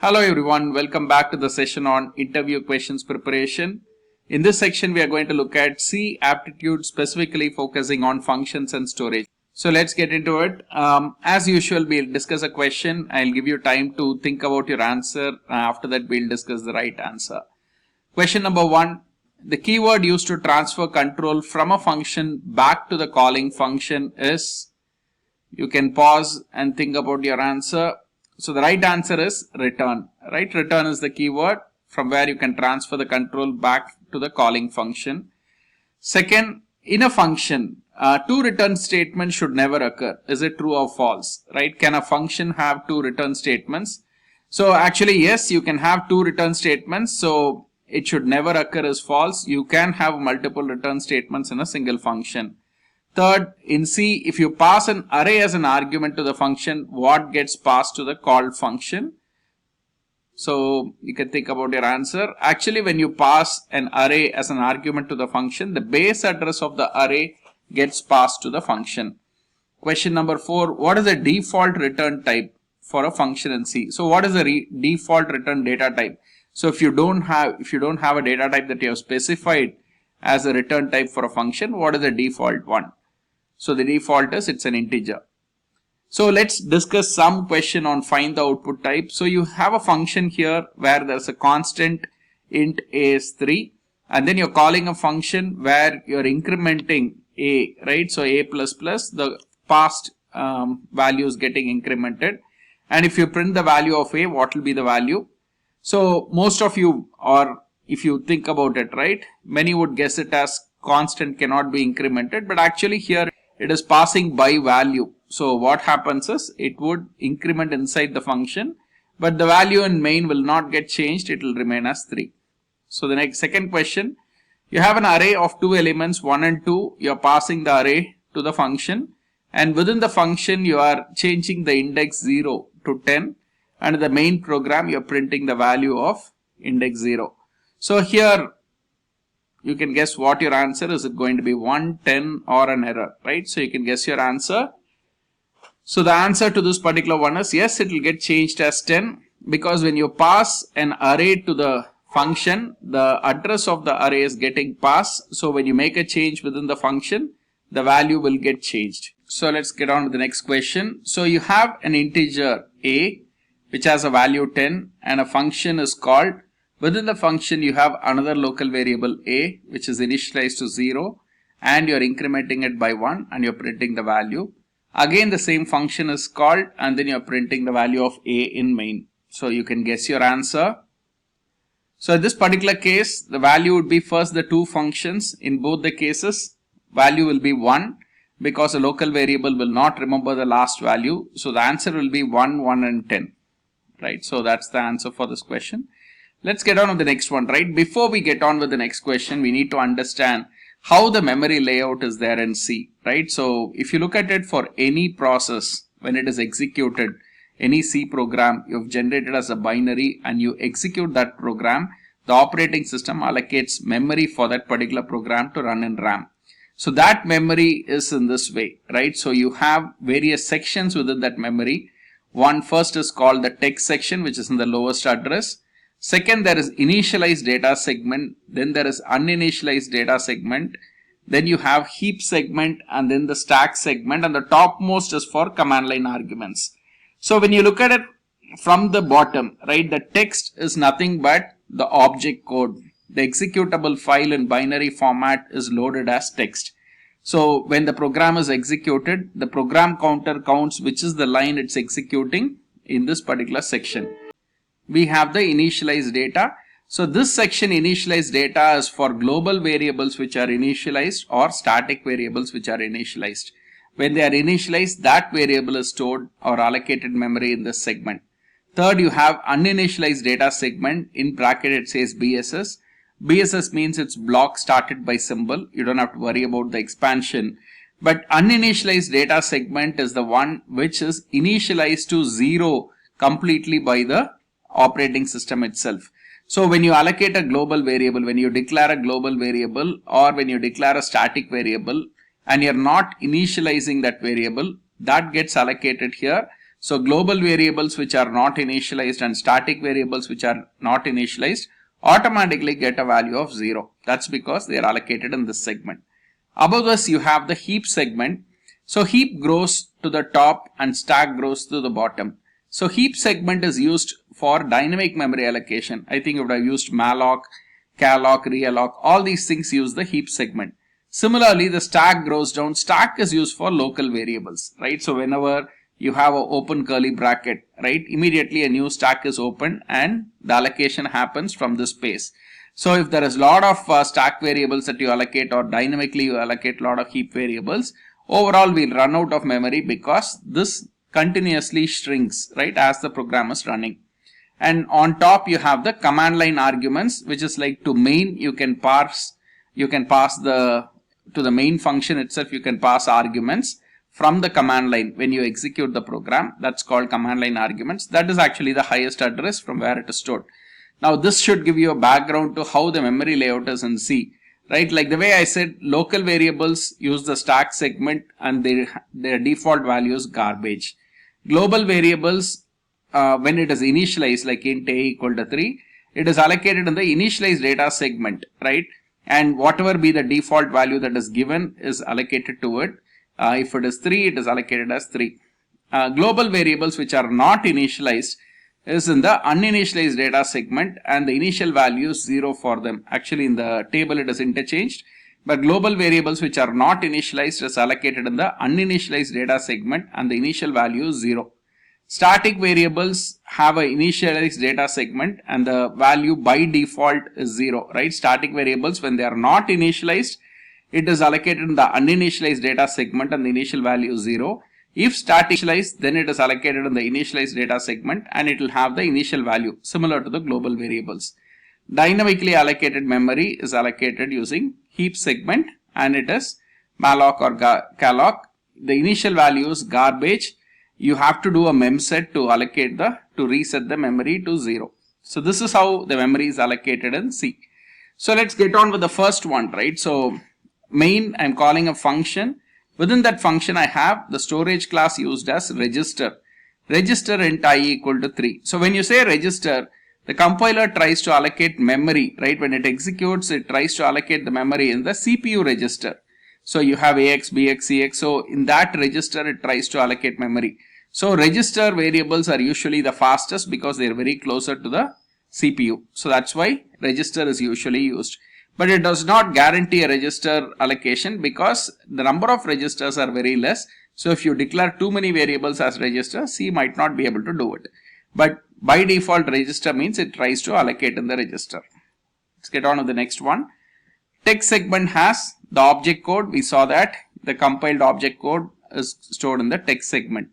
Hello everyone, welcome back to the session on interview questions preparation. In this section, we are going to look at C aptitude, specifically focusing on functions and storage. So let's get into it. As usual, we'll discuss a question. I'll give you time to think about your answer. After that, we'll discuss the right answer. Question number 1. The keyword used to transfer control from a function back to the calling function is, you can pause and think about your answer. So the right answer is return, right? Return is the keyword from where you can transfer the control back to the calling function. Second, in a function, two return statements should never occur. Is it true or false, right? Can a function have two return statements? So actually, yes, you can have two return statements. So it should never occur is false. You can have multiple return statements in a single function. Third, in C, if you pass an array as an argument to the function, what gets passed to the called function? So you can think about your answer. Actually, when you pass an array as an argument to the function, the base address of the array gets passed to the function. Question number 4, what is the default return type for a function in C? So what is the default return data type? So if you don't have a data type that you have specified as a return type for a function, what is the default one? So the default is it's an integer. So let's discuss some question on find the output type. So you have a function here where there's a constant int a is 3, and then you're calling a function where you're incrementing a, right? So a plus plus, the past value is getting incremented. And if you print the value of a, what will be the value? So most of you, or if you think about it, right, many would guess it as constant cannot be incremented, but actually here it is passing by value. So what happens is it would increment inside the function, but the value in main will not get changed. It will remain as 3. So the second question, you have an array of two elements 1 and 2. You are passing the array to the function, and within the function you are changing the index 0 to 10, and in the main program you are printing the value of index 0. So here you can guess what your answer is. It going to be 1, 10 or an error, right? So you can guess your answer. So the answer to this particular one is yes, it will get changed as 10, because when you pass an array to the function, the address of the array is getting passed. So when you make a change within the function, the value will get changed. So let's get on to the next question. So you have an integer a which has a value 10 and a function is called. Within the function, you have another local variable a which is initialized to 0, and you're incrementing it by 1 and you're printing the value. Again, the same function is called and then you're printing the value of a in main. So you can guess your answer. So in this particular case, the value would be first the two functions. In both the cases, value will be 1 because a local variable will not remember the last value. So the answer will be 1, 1 and 10. Right? So that's the answer for this question. Let's get on with the next one, right? Before we get on with the next question, we need to understand how the memory layout is there in C, right? So if you look at it for any process, when it is executed, any C program you've generated as a binary and you execute that program, the operating system allocates memory for that particular program to run in RAM. So that memory is in this way, right? So you have various sections within that memory. One first is called the text section, which is in the lowest address. Second, there is initialized data segment, then there is uninitialized data segment, then you have heap segment, and then the stack segment, and the topmost is for command line arguments. So when you look at it from the bottom, right, the text is nothing but the object code. The executable file in binary format is loaded as text. So when the program is executed, the program counter counts which is the line it's executing in this particular section. We have the initialized data. So this section initialized data is for global variables which are initialized or static variables which are initialized. When they are initialized, that variable is stored or allocated memory in this segment. Third, you have uninitialized data segment. In bracket it says BSS. BSS means it's block started by symbol. You don't have to worry about the expansion. But uninitialized data segment is the one which is initialized to 0 completely by the operating system itself. So when you allocate a global variable, when you declare a global variable or when you declare a static variable and you're not initializing that variable, that gets allocated here. So global variables which are not initialized and static variables which are not initialized automatically get a value of 0. That's because they are allocated in this segment. Above this you have the heap segment. So heap grows to the top and stack grows to the bottom. So heap segment is used for dynamic memory allocation. I think you would have used malloc, calloc, realloc. All these things use the heap segment. Similarly, the stack grows down. Stack is used for local variables, right? So whenever you have an open curly bracket, right, immediately a new stack is opened and the allocation happens from this space. So if there is a lot of stack variables that you allocate, or dynamically you allocate a lot of heap variables, overall we'll run out of memory because this continuously shrinks, right, as the program is running. And on top you have the command line arguments, which is like to main you can pass to the main function itself, you can pass arguments from the command line when you execute the program. That's called command line arguments. That is actually the highest address from where it is stored. Now this should give you a background to how the memory layout is in C, right? Like the way I said, local variables use the stack segment and their default value is garbage. Global variables, when it is initialized, like int a equal to 3, it is allocated in the initialized data segment, right? And whatever be the default value that is given is allocated to it. If it is 3, it is allocated as 3. Global variables which are not initialized is in the uninitialized data segment and the initial value is 0 for them. Actually in the table it is interchanged, but global variables which are not initialized is allocated in the uninitialized data segment and the initial value is 0. Static variables have an initialized data segment and the value by default is 0, right? Static variables, when they are not initialized, it is allocated in the uninitialized data segment and the initial value is 0. If static initialized, then it is allocated in the initialized data segment and it will have the initial value similar to the global variables. Dynamically allocated memory is allocated using heap segment and it is malloc or calloc. The initial value is garbage. You have to do a memset to reset the memory to 0. So this is how the memory is allocated in C. So let's get on with the first one, right? So main, I'm calling a function. Within that function I have the storage class used as register. Register int I equal to 3. So when you say register, the compiler tries to allocate memory, right? When it executes, it tries to allocate the memory in the CPU register. So you have AX, BX, CX. So in that register, it tries to allocate memory. So register variables are usually the fastest because they are very closer to the CPU. So that's why register is usually used. But it does not guarantee a register allocation because the number of registers are very less. So if you declare too many variables as registers, C might not be able to do it. But by default, register means it tries to allocate in the register. Let's get on to the next one. Text segment has the object code. We saw that the compiled object code is stored in the text segment.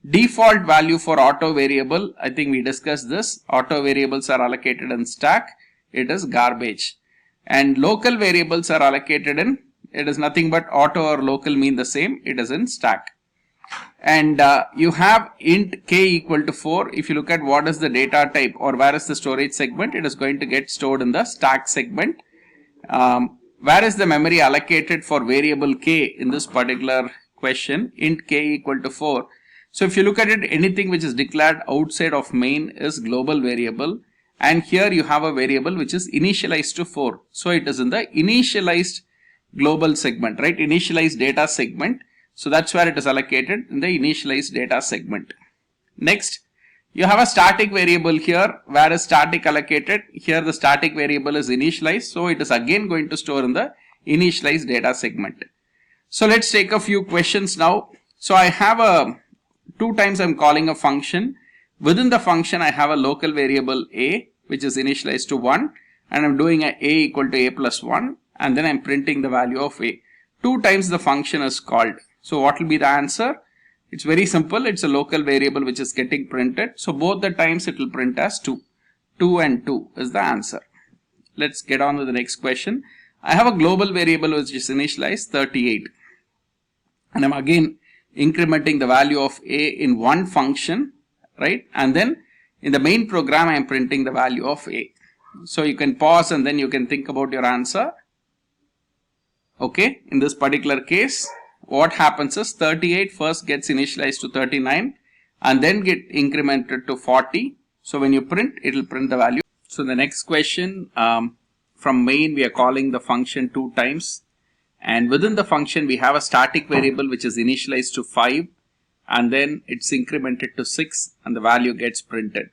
Default value for auto variable, I think we discussed this. Auto variables are allocated in stack. It is garbage. And local variables are allocated in, it is nothing but auto or local mean the same, it is in stack. And you have int k equal to 4. If you look at what is the data type or where is the storage segment, it is going to get stored in the stack segment. Where is the memory allocated for variable k in this particular question? Int k equal to 4. So if you look at it, anything which is declared outside of main is global variable. And here you have a variable which is initialized to 4. So it is in the initialized global segment, right? Initialized data segment. So that's where it is allocated, in the initialized data segment. Next, you have a static variable here. Where is static allocated? Here the static variable is initialized. So it is again going to store in the initialized data segment. So let's take a few questions now. So I have two times I'm calling a function. Within the function I have a local variable a which is initialized to 1 and I'm doing a equal to a plus 1 and then I'm printing the value of a. 2 times the function is called. So what will be the answer? It's very simple. It's a local variable which is getting printed. So both the times it will print as 2. 2 and 2 is the answer. Let's get on to the next question. I have a global variable which is initialized 38 and I'm again incrementing the value of a in one function, right? And then in the main program I am printing the value of a. So you can pause and then you can think about your answer. Okay, in this particular case what happens is 38 first gets initialized to 39 and then get incremented to 40. So when you print, it will print the value. So the next question, from main we are calling the function 2 times, and within the function we have a static variable which is initialized to 5, and then it's incremented to 6 and the value gets printed.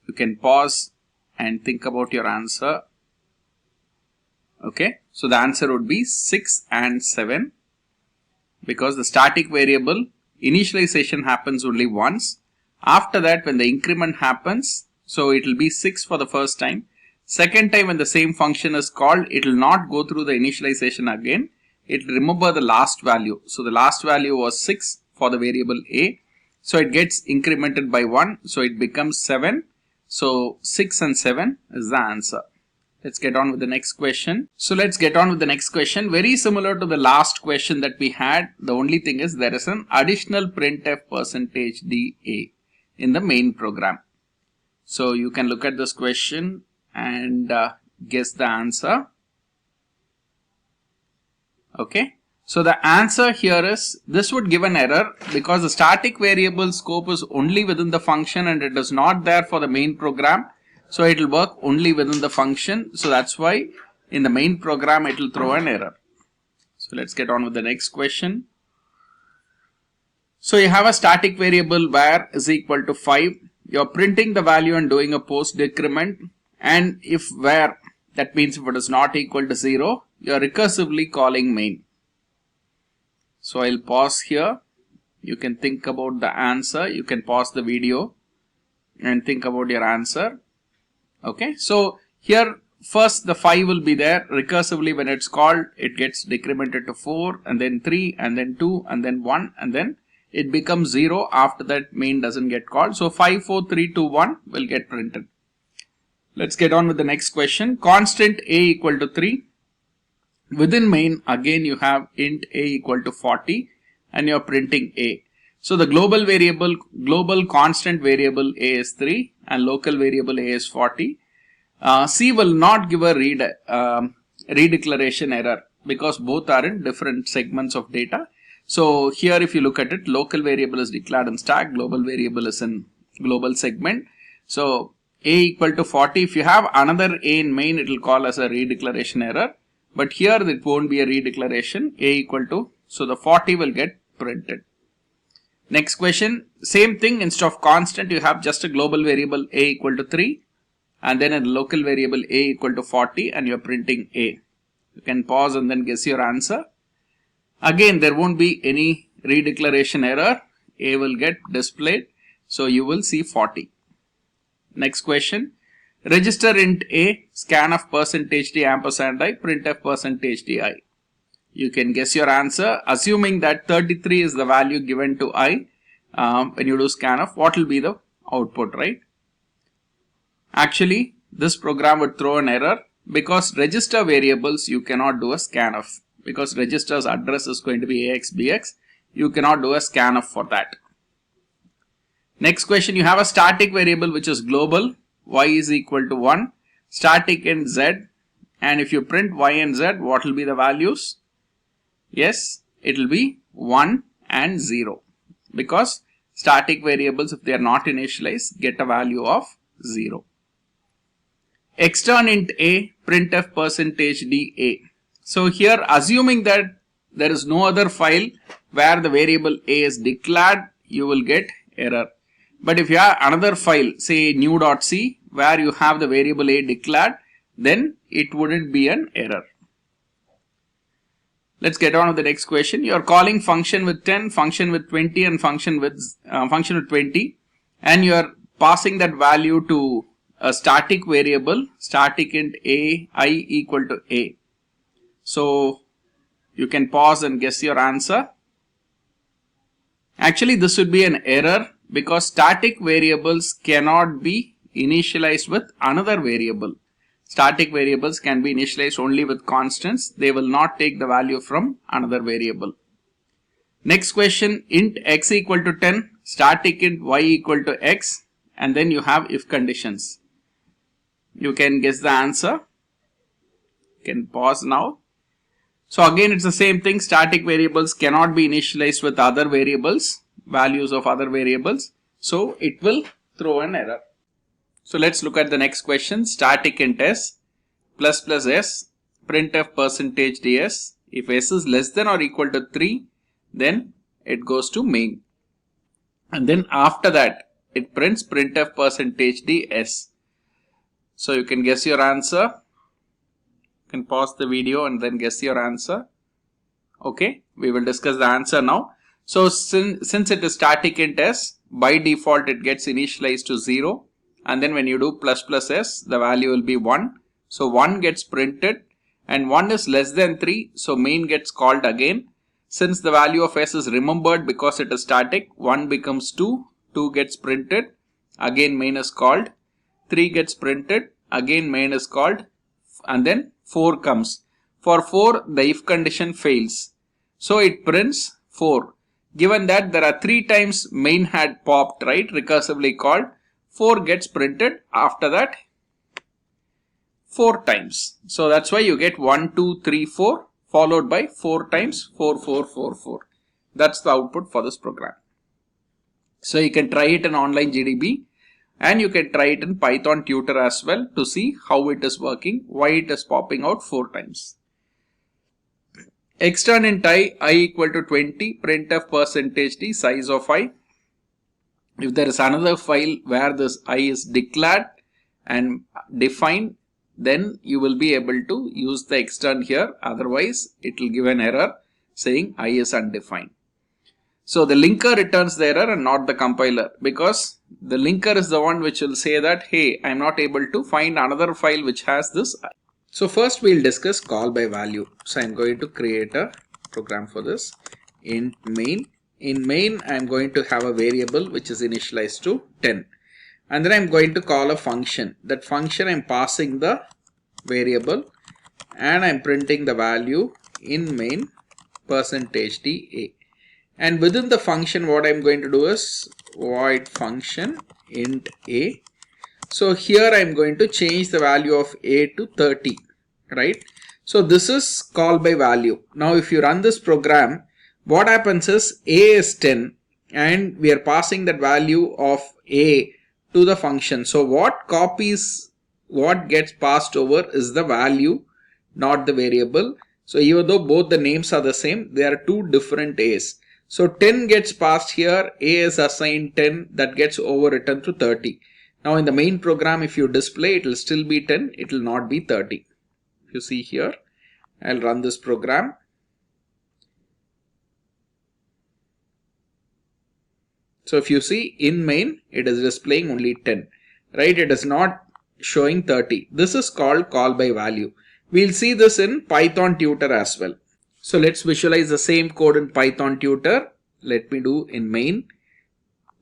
You can pause and think about your answer. Okay, so the answer would be 6 and 7, because the static variable initialization happens only once. After that, when the increment happens, so it will be 6 for the first time. Second time when the same function is called, it will not go through the initialization again. It will remember the last value. So the last value was 6 for the variable a. So it gets incremented by 1. So it becomes 7. So 6 and 7 is the answer. Let's get on with the next question. So let's get on with the next question. Very similar to the last question that we had. The only thing is there is an additional printf %da in the main program. So you can look at this question and guess the answer. Okay. So the answer here is, this would give an error because the static variable scope is only within the function and it is not there for the main program. So it will work only within the function. So that's why in the main program it will throw an error. So let's get on with the next question. So you have a static variable var is equal to 5. You're printing the value and doing a post decrement. And if var, that means if it is not equal to 0, you're recursively calling main. So I'll pause here. You can think about the answer. You can pause the video and think about your answer. Okay, so here first the 5 will be there. Recursively when it's called, it gets decremented to 4 and then 3 and then 2 and then 1 and then it becomes 0 after that main doesn't get called. So 5, 4, 3, 2, 1 will get printed. Let's get on with the next question. Constant a equal to 3. Within main again you have int a equal to 40 and you're printing a. So the global constant variable a is 3 and local variable a is 40. C will not give a redeclaration error because both are in different segments of data. So here if you look at it, local variable is declared in stack, global variable is in global segment. So a equal to 40, if you have another a in main, it will call as a redeclaration error. But here it won't be a redeclaration, a equal to, so the 40 will get printed. Next question, same thing, instead of constant you have just a global variable a equal to 3 and then a local variable a equal to 40 and you're printing a. You can pause and then guess your answer. Again there won't be any redeclaration error, a will get displayed, so you will see 40. Next question, register int a, scanf %d ampersand I, printf %di. You can guess your answer, assuming that 33 is the value given to I. When you do scanf, what will be the output, right? Actually, this program would throw an error because register variables you cannot do a scanf, because register's address is going to be ax bx. You cannot do a scanf for that. Next question, you have a static variable which is global, y is equal to 1, static int z, and if you print y and z, what will be the values? Yes, it will be 1 and 0 because static variables, if they are not initialized, get a value of 0. Extern int a, printf %da. So here, assuming that there is no other file where the variable a is declared, you will get error. But if you have another file, say new.c, where you have the variable a declared, then it wouldn't be an error. Let's get on with the next question. You are calling function with 10, function with 20 and function with 20, and you are passing that value to a static variable, static int a, I equal to a. So you can pause and guess your answer. Actually this would be an error because static variables cannot be initialized with another variable. Static variables can be initialized only with constants. They will not take the value from another variable. Next question, int x equal to 10, static int y equal to x, and then you have if conditions. You can guess the answer. You can pause now. So again it's the same thing, static variables cannot be initialized with other variables. values of other variables. So it will throw an error. So let's look at the next question. Static int s plus plus s printf percentage ds. If s is less than or equal to 3, then it goes to main. And then after that, it prints printf percentage ds. So you can guess your answer. You can pause the video and then guess your answer. Okay, we will discuss the answer now. So since it is static int s, by default it gets initialized to 0. And then when you do plus plus s, the value will be 1. So 1 gets printed and 1 is less than 3. So main gets called again. Since the value of s is remembered because it is static, 1 becomes 2. 2 gets printed. Again main is called. 3 gets printed. Again main is called. And then 4 comes. For 4, the if condition fails. So it prints 4. Given that there are 3 times main had popped, right, recursively called, 4 gets printed after that 4 times. So that's why you get 1, 2, 3, 4 followed by 4 times 4, 4, 4, 4. That's the output for this program. So you can try it in online GDB and you can try it in Python tutor as well to see how it is working, why it is popping out 4 times. Extern int I equal to 20, printf percentage d size of I. If there is another file where this I is declared and defined, then you will be able to use the extern here. Otherwise, it will give an error saying I is undefined. So the linker returns the error and not the compiler, because the linker is the one which will say that, hey, I am not able to find another file which has this. So first we'll discuss call by value. So I'm going to create a program for this. In main I'm going to have a variable which is initialized to 10. And then I'm going to call a function. That function I'm passing the variable and I'm printing the value in main percentage d a. And within the function what I'm going to do is void function int a. So here I'm going to change the value of a to 30, right? So this is call by value. Now if you run this program, what happens is a is 10 and we are passing that value of a to the function. So what gets passed over is the value, not the variable. So even though both the names are the same, there are two different a's. So 10 gets passed here, a is assigned 10, that gets overwritten to 30. Now in the main program, if you display, it will still be 10, it will not be 30. If you see here, I'll run this program. So if you see in main, it is displaying only 10, right? It is not showing 30. This is called call by value. We'll see this in Python tutor as well. So let's visualize the same code in Python tutor. Let me do in main.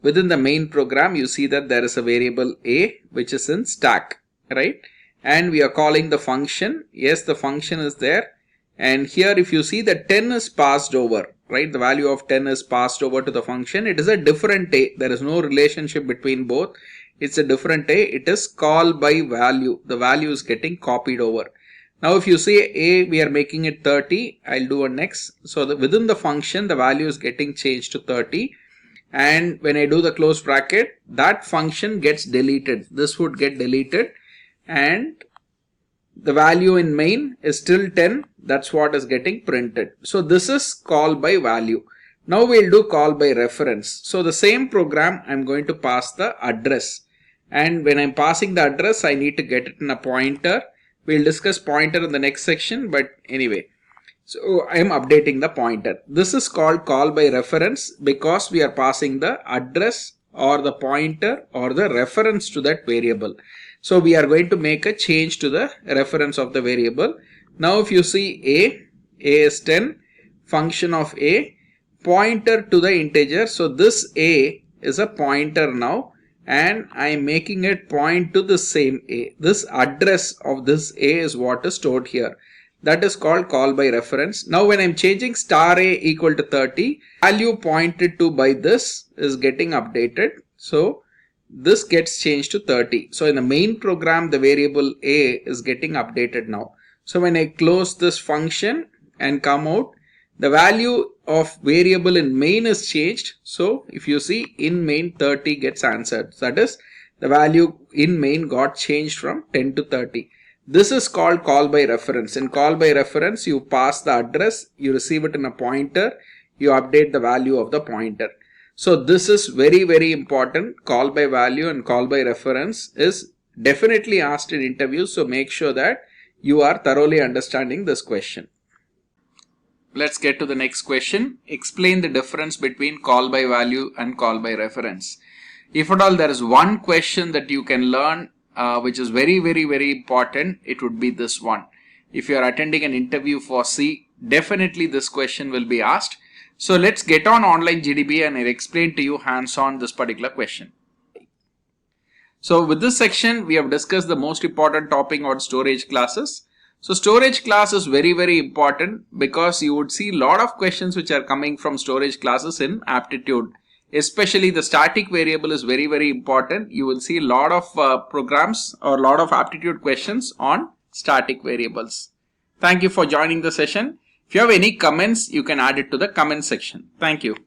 Within the main program, you see that there is a variable a which is in stack, right? And we are calling the function. Yes, the function is there. And here if you see that 10 is passed over, right? The value of 10 is passed over to the function. It is a different a. There is no relationship between both. It's a different a. It is call by value. The value is getting copied over. Now if you see a, we are making it 30. I'll do a next. So within the function, the value is getting changed to 30. And when I do the close bracket, that function gets deleted. This would get deleted. And the value in main is still 10. That's what is getting printed. So this is call by value. Now we'll do call by reference. So the same program, I'm going to pass the address. And when I'm passing the address, I need to get it in a pointer. We'll discuss pointer in the next section. But anyway, so I'm updating the pointer. This is called call by reference because we are passing the address or the pointer or the reference to that variable. So we are going to make a change to the reference of the variable. Now if you see a is 10, function of a, pointer to the integer. So this a is a pointer now and I am making it point to the same a. This address of this a is what is stored here. That is called call by reference. Now when I'm changing star a equal to 30, value pointed to by this is getting updated. So this gets changed to 30. So in the main program, the variable a is getting updated now. So when I close this function and come out, the value of variable in main is changed. So if you see in main 30 gets answered, that is the value in main got changed from 10 to 30. This is called call by reference. In call by reference, you pass the address, you receive it in a pointer, you update the value of the pointer. So this is very, very important. Call by value and call by reference is definitely asked in interviews. So make sure that you are thoroughly understanding this question. Let's get to the next question. Explain the difference between call by value and call by reference. If at all there is one question that you can learn which is very, very, very important, it would be this one. If you are attending an interview for C, definitely this question will be asked. So let's get on online GDB and I'll explain to you hands-on this particular question. So with this section, we have discussed the most important topic on storage classes. So storage class is very, very important because you would see a lot of questions which are coming from storage classes in Aptitude. Especially the static variable is very, very important. You will see a lot of programs or a lot of aptitude questions on static variables. Thank you for joining the session. If you have any comments, you can add it to the comment section. Thank you.